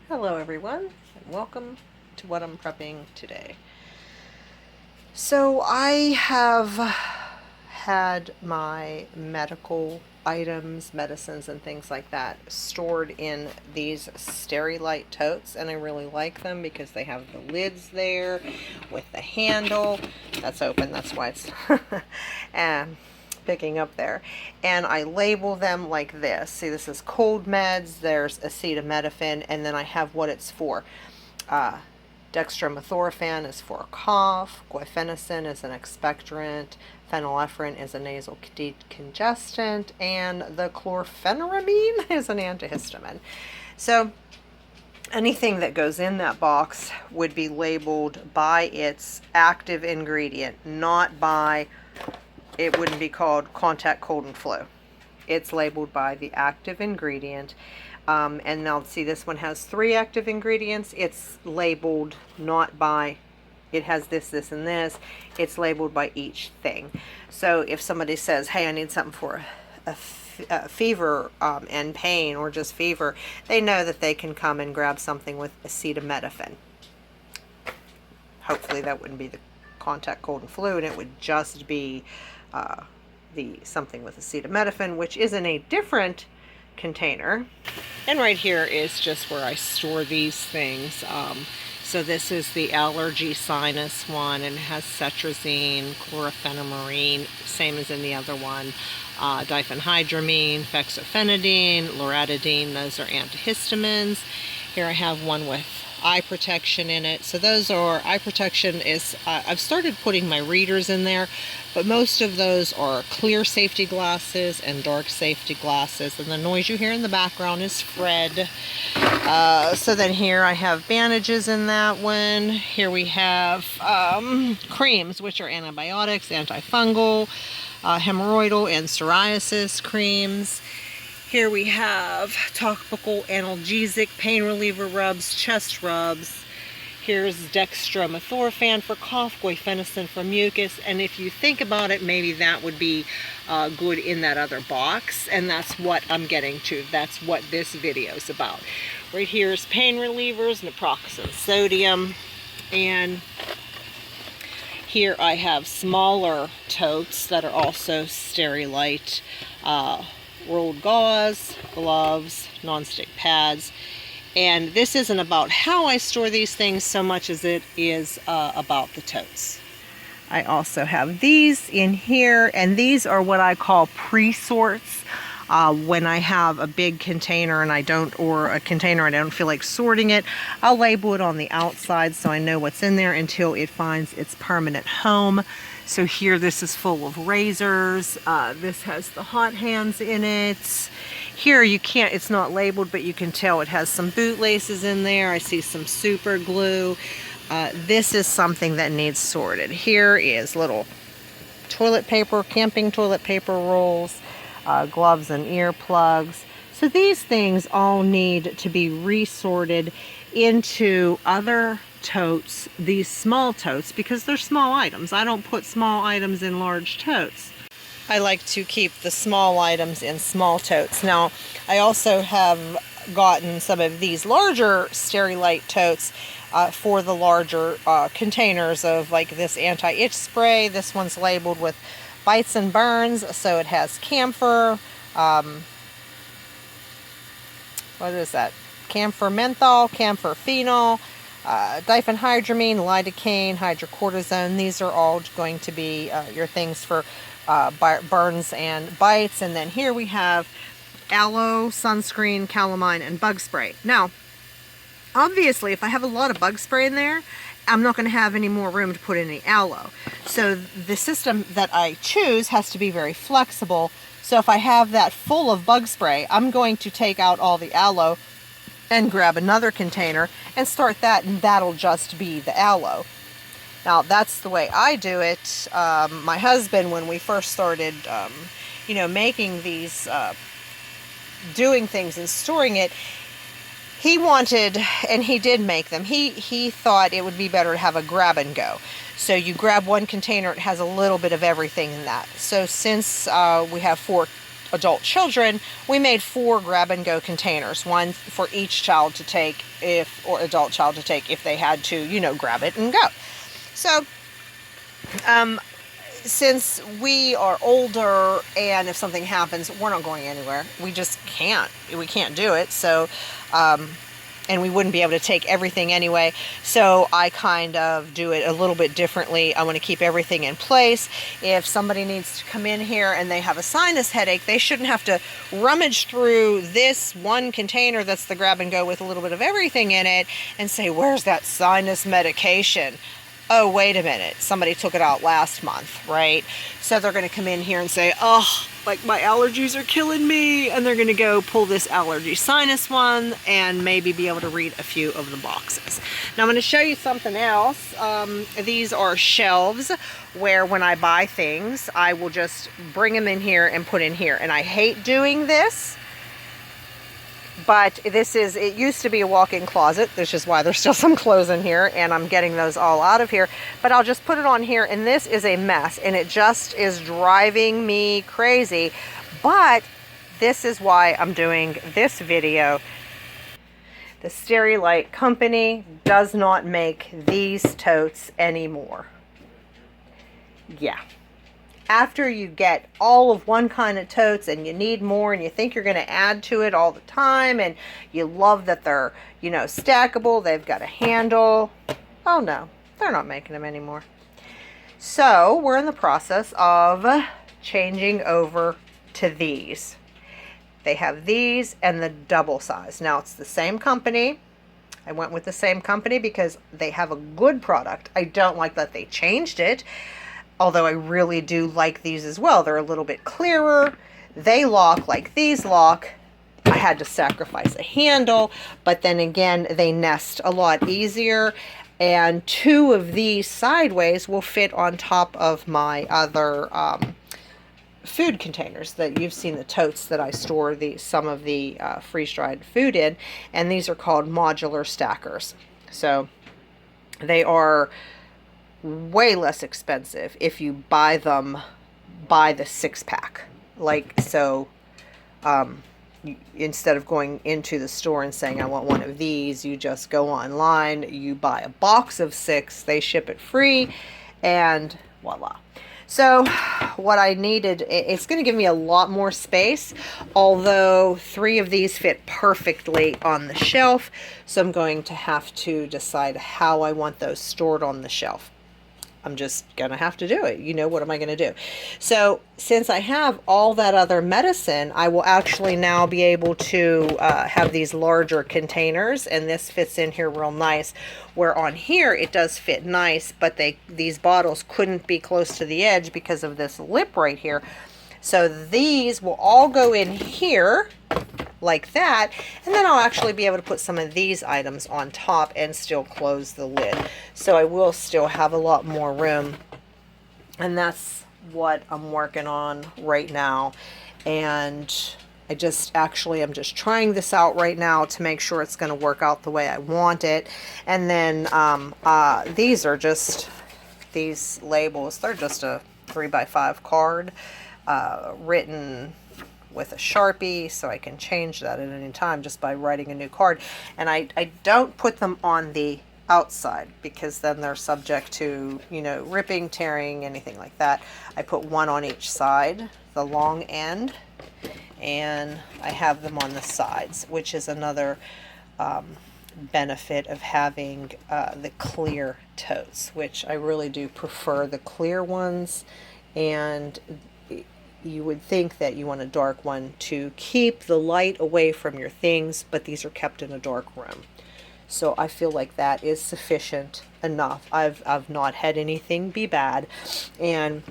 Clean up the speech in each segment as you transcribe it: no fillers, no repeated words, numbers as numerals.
Hello everyone, and welcome to what I'm prepping today. So I have had my medical items, medicines, and things like that stored in these Sterilite totes, and I really like them because they have the lids there with the handle. That's open, that's why it's and picking up there. And I label them like this. See, this is cold meds, there's acetaminophen, and then I have what it's for. Dextromethorphan is for cough, guaifenesin is an expectorant, phenylephrine is a nasal decongestant, and the chlorpheniramine is an antihistamine. So anything that goes in that box would be labeled by its active ingredient, not by, it wouldn't be called contact cold and flu. It's labeled by the active ingredient. And now see, this one has 3 active ingredients. It's labeled not by, it has this, this, and this. It's labeled by each thing. So if somebody says, hey, I need something for a fever and pain, or just fever, they know that they can come and grab something with acetaminophen. Hopefully that wouldn't be the contact cold and flu, and it would just be the something with acetaminophen, which is in a different container. And right here is just where I store these things. So this is the allergy sinus one, and it has cetrazine, chlorpheniramine, same as in the other one, diphenhydramine, fexofenadine, loratadine. Those are antihistamines. Here I have one with eye protection in it. So those are, eye protection is, I've started putting my readers in there, but most of those are clear safety glasses and dark safety glasses. And the noise you hear in the background is Fred. So then here I have bandages in that one. Here we have creams, which are antibiotics, antifungal, hemorrhoidal and psoriasis creams. Here we have topical analgesic, pain reliever rubs, chest rubs. Here's dextromethorphan for cough, guaifenesin for mucus. And if you think about it, maybe that would be good in that other box. And that's what I'm getting to. That's what this video is about. Right here is pain relievers, naproxen sodium. And here I have smaller totes that are also Sterilite. Rolled gauze, gloves, nonstick pads. And this isn't about how I store these things so much as it is about the totes. I also have these in here, and these are what I call pre-sorts. When I have a big container and I don't, or a container and I don't feel like sorting it, I'll label it on the outside so I know what's in there until it finds its permanent home. So here, this is full of razors. This has the hot hands in it. Here you can't, it's not labeled, but you can tell it has some bootlaces in there. I see some super glue. This is something that needs sorted. Here is little toilet paper, camping toilet paper rolls, gloves and earplugs. So these things all need to be resorted into other totes, these small totes, because they're small items. I don't put small items in large totes. I like to keep the small items in small totes. Now, I also have gotten some of these larger Sterilite totes for the larger containers of like this anti-itch spray. This one's labeled with bites and burns, so it has camphor, what is that? Camphor menthol, camphor phenol, diphenhydramine, lidocaine, hydrocortisone. These are all going to be your things for burns and bites. And then here we have aloe, sunscreen, calamine, and bug spray. Now, obviously, if I have a lot of bug spray in there, I'm not going to have any more room to put any aloe. So the system that I choose has to be very flexible. So if I have that full of bug spray, I'm going to take out all the aloe and grab another container and start that, and that'll just be the aloe. Now, that's the way I do it. My husband, when we first started, making these, doing things and storing it, he wanted, and he did make them, he thought it would be better to have a grab and go. So you grab one container, it has a little bit of everything in that. So since we have 4 adult children, we made 4 grab-and-go containers, one for each child to take or adult child to take if they had to, you know, grab it and go. So, since we are older and if something happens, we're not going anywhere. We just can't. We can't do it. So, and we wouldn't be able to take everything anyway. So I kind of do it a little bit differently. I want to keep everything in place. If somebody needs to come in here and they have a sinus headache, they shouldn't have to rummage through this one container that's the grab and go with a little bit of everything in it and say, where's that sinus medication? Oh, wait a minute, somebody took it out last month, right? So they're going to come in here and say, oh, like my allergies are killing me, and they're going to go pull this allergy sinus one and maybe be able to read a few of the boxes. Now I'm going to show you something else. These are shelves where when I buy things, I will just bring them in here and put in here. And I hate doing this, but it used to be a walk-in closet. This is why there's still some clothes in here, and I'm getting those all out of here. But I'll just put it on here, and this is a mess, and it just is driving me crazy. But this is why I'm doing this video. The Sterilite company does not make these totes anymore. Yeah. After you get all of one kind of totes and you need more and you think you're going to add to it all the time and you love that they're, you know, stackable, they've got a handle. Oh no, they're not making them anymore. So we're in the process of changing over to these. They have these and the double size. Now it's the same company. I went with the same company because they have a good product. I don't like that they changed it. Although I really do like these as well. They're a little bit clearer. They lock like these lock. I had to sacrifice a handle, but then again, they nest a lot easier. And 2 of these sideways will fit on top of my other food containers that you've seen, the totes that I store some of the freeze-dried food in. And these are called modular stackers. So they are way less expensive if you buy them by the 6-pack. Like, so instead of going into the store and saying I want one of these, you just go online, you buy a box of 6, they ship it free, and voila. So what I needed, it's going to give me a lot more space, although 3 of these fit perfectly on the shelf. So I'm going to have to decide how I want those stored on the shelf. I'm just going to have to do it. You know, what am I going to do? So since I have all that other medicine, I will actually now be able to have these larger containers, and this fits in here real nice, where on here it does fit nice, but these bottles couldn't be close to the edge because of this lip right here. So these will all go in here like that, and then I'll actually be able to put some of these items on top and still close the lid. So I will still have a lot more room, and that's what I'm working on right now. And I'm just trying this out right now to make sure it's going to work out the way I want it. And then these are just these labels. They're just a 3x5 card written with a Sharpie, so I can change that at any time just by writing a new card. And I don't put them on the outside because then they're subject to, you know, ripping, tearing, anything like that. I put one on each side, the long end, and I have them on the sides, which is another benefit of having the clear totes, which I really do prefer the clear ones. And you would think that you want a dark one to keep the light away from your things, but these are kept in a dark room. So I feel like that is sufficient enough. I've not had anything be bad. And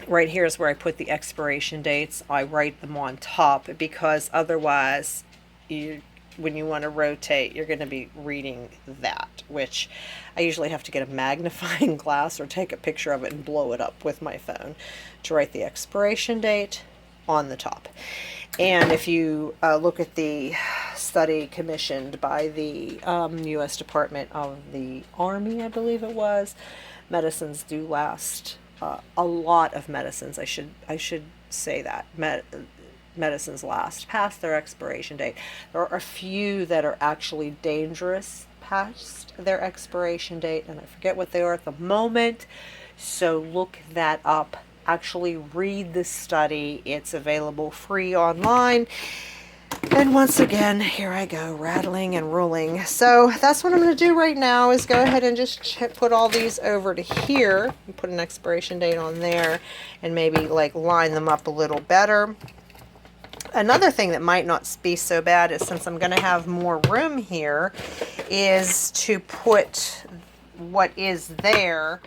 right here is where I put the expiration dates. I write them on top because otherwise when you want to rotate, you're going to be reading that, which I usually have to get a magnifying glass or take a picture of it and blow it up with my phone to write the expiration date on the top. And if you look at the study commissioned by the U.S. Department of the Army, I believe it was, medicines do last, a lot of medicines, I should say that. medicines last past their expiration date. There are a few that are actually dangerous past their expiration date, and I forget what they are at the moment, so look that up. Actually read the study. It's available free online. And once again, here I go, rattling and ruling. So that's what I'm going to do right now, is go ahead and just put all these over to here and put an expiration date on there, and maybe like line them up a little better. Another thing that might not be so bad is, since I'm going to have more room here, is to put what is there,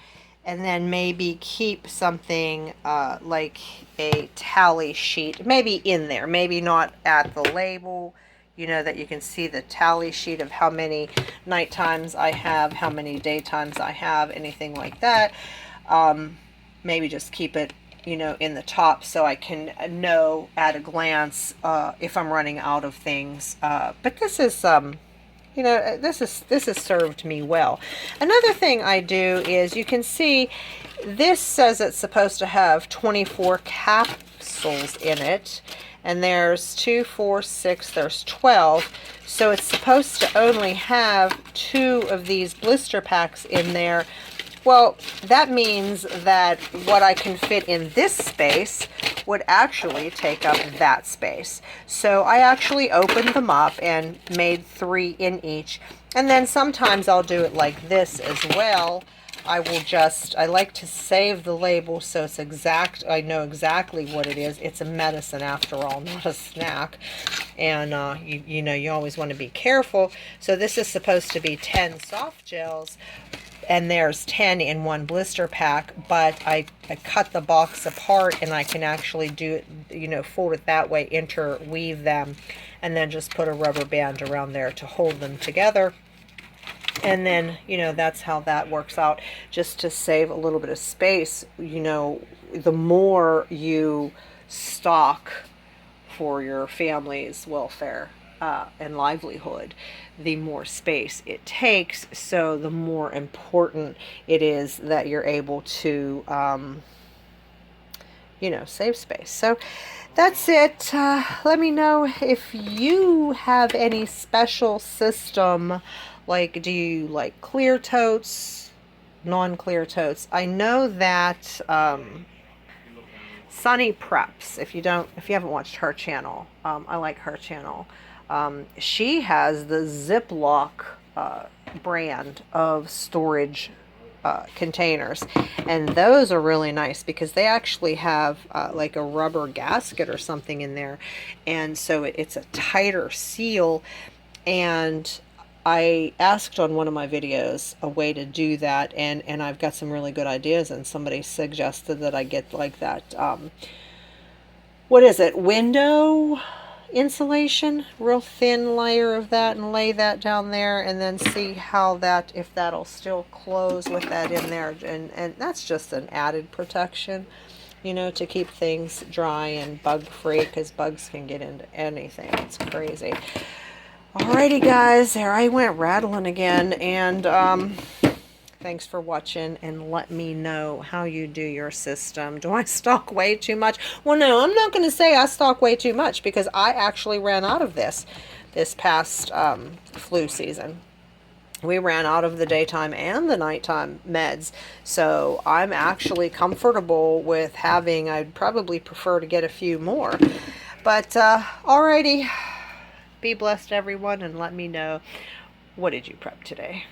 and then maybe keep something like a tally sheet, maybe in there, maybe not at the label, you know, that you can see the tally sheet of how many night times I have, how many daytimes I have, anything like that. Maybe just keep it, you know, in the top, so I can know at a glance if I'm running out of things. But this is you know, this has served me well. Another thing I do is, you can see this says it's supposed to have 24 capsules in it, and there's 2, 4, 6, there's 12. So it's supposed to only have 2 of these blister packs in there. Well, that means that what I can fit in this space would actually take up that space. So I actually opened them up and made 3 in each. And then sometimes I'll do it like this as well. I like to save the label so it's exact. I know exactly what it is. It's a medicine after all, not a snack. And you know, you always want to be careful. So this is supposed to be 10 soft gels, and there's 10 in one blister pack, but I cut the box apart, and I can actually do it, you know, fold it that way, interweave them, and then just put a rubber band around there to hold them together. And then, you know, that's how that works out, just to save a little bit of space. You know, the more you stock for your family's welfare and livelihood, the more space it takes. So the more important it is that you're able to, you know, save space. So that's it. Let me know if you have any special system. Like, do you like clear totes, non-clear totes? I know that Sunny Preps, if you haven't watched her channel, I like her channel. She has the Ziploc brand of storage containers, and those are really nice because they actually have like a rubber gasket or something in there, and so it's a tighter seal. And I asked on one of my videos a way to do that, and I've got some really good ideas, and somebody suggested that I get like that what is it, window insulation, real thin layer of that, and lay that down there, and then see how that, if that'll still close with that in there. And that's just an added protection, you know, to keep things dry and bug free, because bugs can get into anything. It's crazy. Alrighty guys, there I went rattling again, and thanks for watching, and let me know how you do your system. Do I stock way too much? Well, no, I'm not going to say I stock way too much, because I actually ran out of this past flu season. We ran out of the daytime and the nighttime meds, so I'm actually comfortable with having, I'd probably prefer to get a few more. But alrighty, be blessed everyone, and let me know, what did you prep today?